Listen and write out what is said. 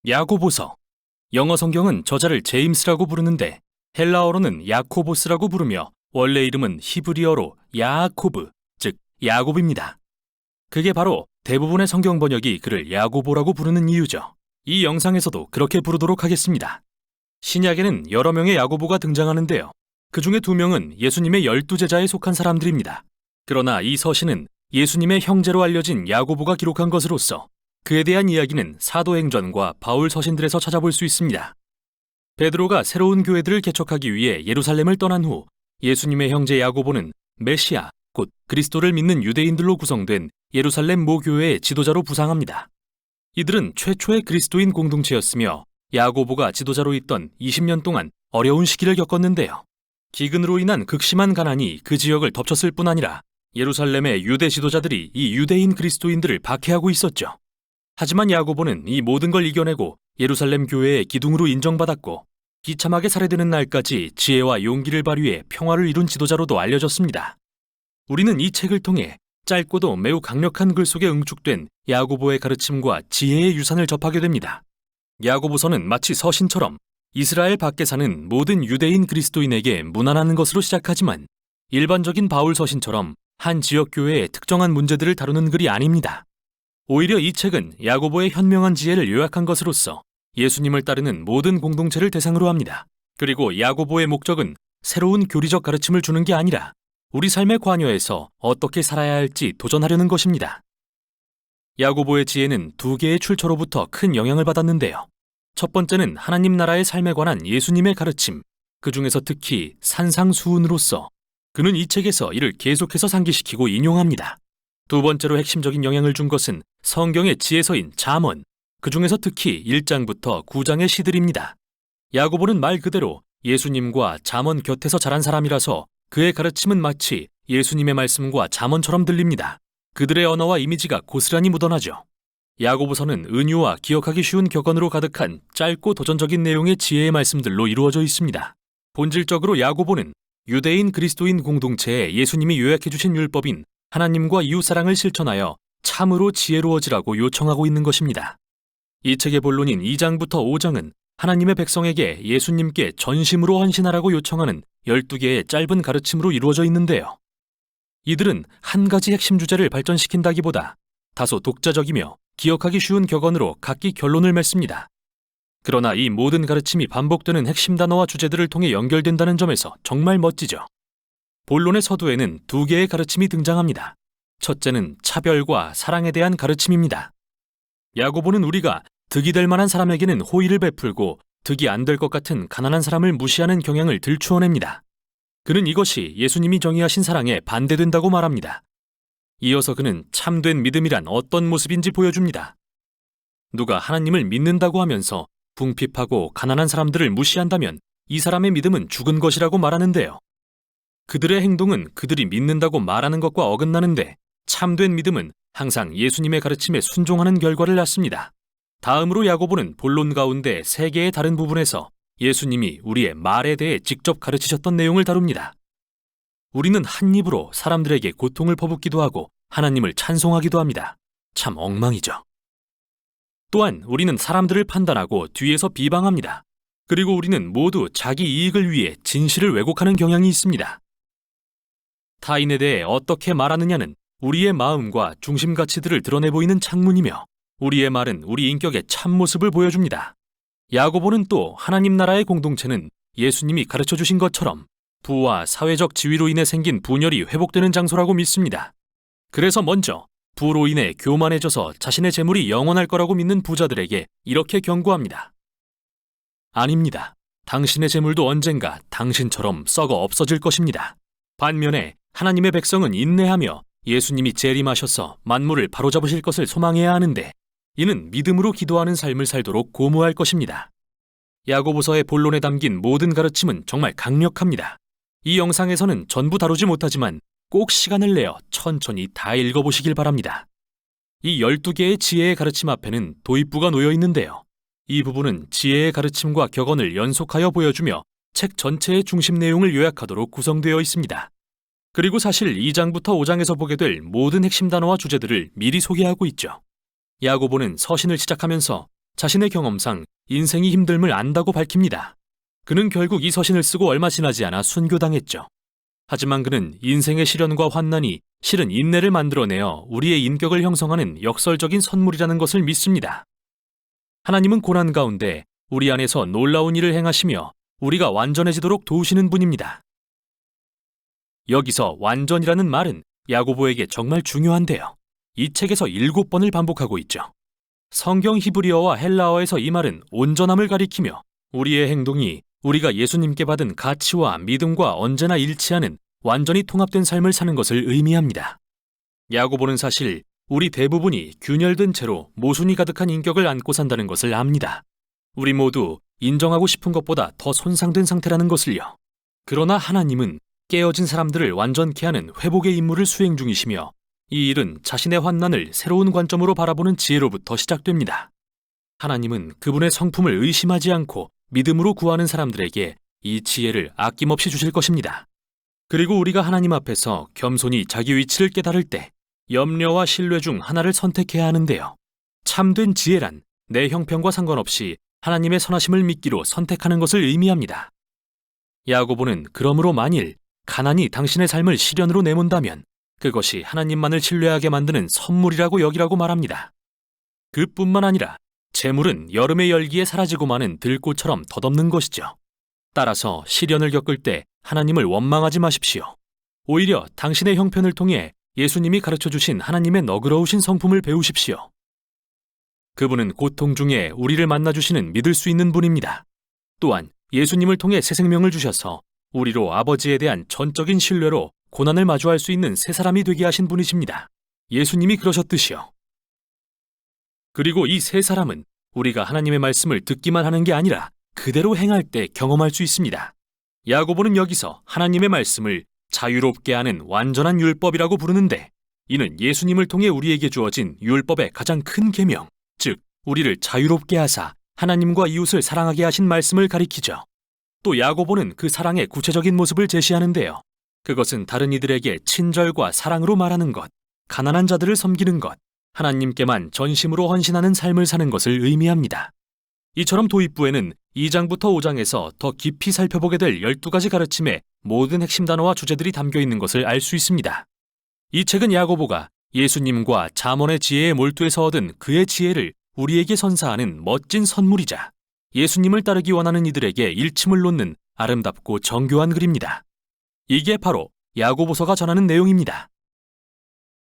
야고보서. 영어 성경은 저자를 제임스라고 부르는데 헬라어로는 야코보스라고 부르며 원래 이름은 히브리어로 야아코브, 즉 야곱입니다. 그게 바로 대부분의 성경 번역이 그를 야고보라고 부르는 이유죠. 이 영상에서도 그렇게 부르도록 하겠습니다. 신약에는 여러 명의 야고보가 등장하는데요. 그 중에 2명은 예수님의 12제자에 속한 사람들입니다. 그러나 이 서신은 예수님의 형제로 알려진 야고보가 기록한 것으로서 그에 대한 이야기는 사도행전과 바울 서신들에서 찾아볼 수 있습니다. 베드로가 새로운 교회들을 개척하기 위해 예루살렘을 떠난 후 예수님의 형제 야고보는 메시아, 곧 그리스도를 믿는 유대인들로 구성된 예루살렘 모교회의 지도자로 부상합니다. 이들은 최초의 그리스도인 공동체였으며 야고보가 지도자로 있던 20년 동안 어려운 시기를 겪었는데요. 기근으로 인한 극심한 가난이 그 지역을 덮쳤을 뿐 아니라 예루살렘의 유대 지도자들이 이 유대인 그리스도인들을 박해하고 있었죠. 하지만 야고보는 이 모든 걸 이겨내고 예루살렘 교회의 기둥으로 인정받았고 비참하게 살해되는 날까지 지혜와 용기를 발휘해 평화를 이룬 지도자로도 알려졌습니다. 우리는 이 책을 통해 짧고도 매우 강력한 글 속에 응축된 야고보의 가르침과 지혜의 유산을 접하게 됩니다. 야고보서는 마치 서신처럼 이스라엘 밖에 사는 모든 유대인 그리스도인에게 무난한 것으로 시작하지만 일반적인 바울 서신처럼 한 지역 교회의 특정한 문제들을 다루는 글이 아닙니다. 오히려 이 책은 야고보의 현명한 지혜를 요약한 것으로서 예수님을 따르는 모든 공동체를 대상으로 합니다. 그리고 야고보의 목적은 새로운 교리적 가르침을 주는 게 아니라 우리 삶의 관여에서 어떻게 살아야 할지 도전하려는 것입니다. 야고보의 지혜는 2개의 출처로부터 큰 영향을 받았는데요. 첫 번째는 하나님 나라의 삶에 관한 예수님의 가르침, 그 중에서 특히 산상수훈으로서 그는 이 책에서 이를 계속해서 상기시키고 인용합니다. 두 번째로 핵심적인 영향을 준 것은 성경의 지혜서인 잠언, 그 중에서 특히 1장부터 9장의 시들입니다. 야고보는 말 그대로 예수님과 잠언 곁에서 자란 사람이라서 그의 가르침은 마치 예수님의 말씀과 잠언처럼 들립니다. 그들의 언어와 이미지가 고스란히 묻어나죠. 야고보서는 은유와 기억하기 쉬운 격언으로 가득한 짧고 도전적인 내용의 지혜의 말씀들로 이루어져 있습니다. 본질적으로 야고보는 유대인 그리스도인 공동체에 예수님이 요약해 주신 율법인 하나님과 이웃사랑을 실천하여 참으로 지혜로워지라고 요청하고 있는 것입니다. 이 책의 본론인 2장부터 5장은 하나님의 백성에게 예수님께 전심으로 헌신하라고 요청하는 12개의 짧은 가르침으로 이루어져 있는데요. 이들은 한 가지 핵심 주제를 발전시킨다기보다 다소 독자적이며 기억하기 쉬운 격언으로 각기 결론을 맺습니다. 그러나 이 모든 가르침이 반복되는 핵심 단어와 주제들을 통해 연결된다는 점에서 정말 멋지죠. 본론의 서두에는 2개의 가르침이 등장합니다. 첫째는 차별과 사랑에 대한 가르침입니다. 야고보는 우리가 득이 될 만한 사람에게는 호의를 베풀고 득이 안 될 것 같은 가난한 사람을 무시하는 경향을 들추어냅니다. 그는 이것이 예수님이 정의하신 사랑에 반대된다고 말합니다. 이어서 그는 참된 믿음이란 어떤 모습인지 보여줍니다. 누가 하나님을 믿는다고 하면서 궁핍하고 가난한 사람들을 무시한다면 이 사람의 믿음은 죽은 것이라고 말하는데요. 그들의 행동은 그들이 믿는다고 말하는 것과 어긋나는데 참된 믿음은 항상 예수님의 가르침에 순종하는 결과를 낳습니다. 다음으로 야고보는 본론 가운데 3개의 다른 부분에서 예수님이 우리의 말에 대해 직접 가르치셨던 내용을 다룹니다. 우리는 한 입으로 사람들에게 고통을 퍼붓기도 하고 하나님을 찬송하기도 합니다. 참 엉망이죠. 또한 우리는 사람들을 판단하고 뒤에서 비방합니다. 그리고 우리는 모두 자기 이익을 위해 진실을 왜곡하는 경향이 있습니다. 타인에 대해 어떻게 말하느냐는 우리의 마음과 중심 가치들을 드러내 보이는 창문이며 우리의 말은 우리 인격의 참모습을 보여줍니다. 야고보는 또 하나님 나라의 공동체는 예수님이 가르쳐 주신 것처럼 부와 사회적 지위로 인해 생긴 분열이 회복되는 장소라고 믿습니다. 그래서 먼저 부로 인해 교만해져서 자신의 재물이 영원할 거라고 믿는 부자들에게 이렇게 경고합니다. 아닙니다. 당신의 재물도 언젠가 당신처럼 썩어 없어질 것입니다. 반면에 하나님의 백성은 인내하며 예수님이 재림하셔서 만물을 바로잡으실 것을 소망해야 하는데 이는 믿음으로 기도하는 삶을 살도록 고무할 것입니다. 야고보서의 본론에 담긴 모든 가르침은 정말 강력합니다. 이 영상에서는 전부 다루지 못하지만 꼭 시간을 내어 천천히 다 읽어보시길 바랍니다. 이 12개의 지혜의 가르침 앞에는 도입부가 놓여 있는데요. 이 부분은 지혜의 가르침과 격언을 연속하여 보여주며 책 전체의 중심 내용을 요약하도록 구성되어 있습니다. 그리고 사실 2장부터 5장에서 보게 될 모든 핵심 단어와 주제들을 미리 소개하고 있죠. 야고보는 서신을 시작하면서 자신의 경험상 인생이 힘듦을 안다고 밝힙니다. 그는 결국 이 서신을 쓰고 얼마 지나지 않아 순교당했죠. 하지만 그는 인생의 시련과 환난이 실은 인내를 만들어내어 우리의 인격을 형성하는 역설적인 선물이라는 것을 믿습니다. 하나님은 고난 가운데 우리 안에서 놀라운 일을 행하시며 우리가 완전해지도록 도우시는 분입니다. 여기서 완전이라는 말은 야고보에게 정말 중요한데요. 이 책에서 7번을 반복하고 있죠. 성경 히브리어와 헬라어에서 이 말은 온전함을 가리키며 우리의 행동이 우리가 예수님께 받은 가치와 믿음과 언제나 일치하는 완전히 통합된 삶을 사는 것을 의미합니다. 야고보는 사실 우리 대부분이 균열된 채로 모순이 가득한 인격을 안고 산다는 것을 압니다. 우리 모두 인정하고 싶은 것보다 더 손상된 상태라는 것을요. 그러나 하나님은 깨어진 사람들을 완전케 하는 회복의 임무를 수행 중이시며 이 일은 자신의 환난을 새로운 관점으로 바라보는 지혜로부터 시작됩니다. 하나님은 그분의 성품을 의심하지 않고 믿음으로 구하는 사람들에게 이 지혜를 아낌없이 주실 것입니다. 그리고 우리가 하나님 앞에서 겸손히 자기 위치를 깨달을 때 염려와 신뢰 중 하나를 선택해야 하는데요. 참된 지혜란 내 형편과 상관없이 하나님의 선하심을 믿기로 선택하는 것을 의미합니다. 야고보는 그러므로 만일 가난이 당신의 삶을 시련으로 내몬다면 그것이 하나님만을 신뢰하게 만드는 선물이라고 여기라고 말합니다. 그뿐만 아니라 재물은 여름의 열기에 사라지고 마는 들꽃처럼 덧없는 것이죠. 따라서 시련을 겪을 때 하나님을 원망하지 마십시오. 오히려 당신의 형편을 통해 예수님이 가르쳐주신 하나님의 너그러우신 성품을 배우십시오. 그분은 고통 중에 우리를 만나주시는 믿을 수 있는 분입니다. 또한 예수님을 통해 새 생명을 주셔서 우리로 아버지에 대한 전적인 신뢰로 고난을 마주할 수 있는 새 사람이 되게 하신 분이십니다. 예수님이 그러셨듯이요. 그리고 이 새 사람은 우리가 하나님의 말씀을 듣기만 하는 게 아니라 그대로 행할 때 경험할 수 있습니다. 야고보는 여기서 하나님의 말씀을 자유롭게 하는 완전한 율법이라고 부르는데 이는 예수님을 통해 우리에게 주어진 율법의 가장 큰 계명, 즉 우리를 자유롭게 하사 하나님과 이웃을 사랑하게 하신 말씀을 가리키죠. 또 야고보는 그 사랑의 구체적인 모습을 제시하는데요. 그것은 다른 이들에게 친절과 사랑으로 말하는 것, 가난한 자들을 섬기는 것, 하나님께만 전심으로 헌신하는 삶을 사는 것을 의미합니다. 이처럼 도입부에는 2장부터 5장에서 더 깊이 살펴보게 될 12가지 가르침의 모든 핵심 단어와 주제들이 담겨 있는 것을 알 수 있습니다. 이 책은 야고보가 예수님과 잠언의 지혜에 몰두해서 얻은 그의 지혜를 우리에게 선사하는 멋진 선물이자 예수님을 따르기 원하는 이들에게 일침을 놓는 아름답고 정교한 글입니다. 이게 바로 야고보서가 전하는 내용입니다.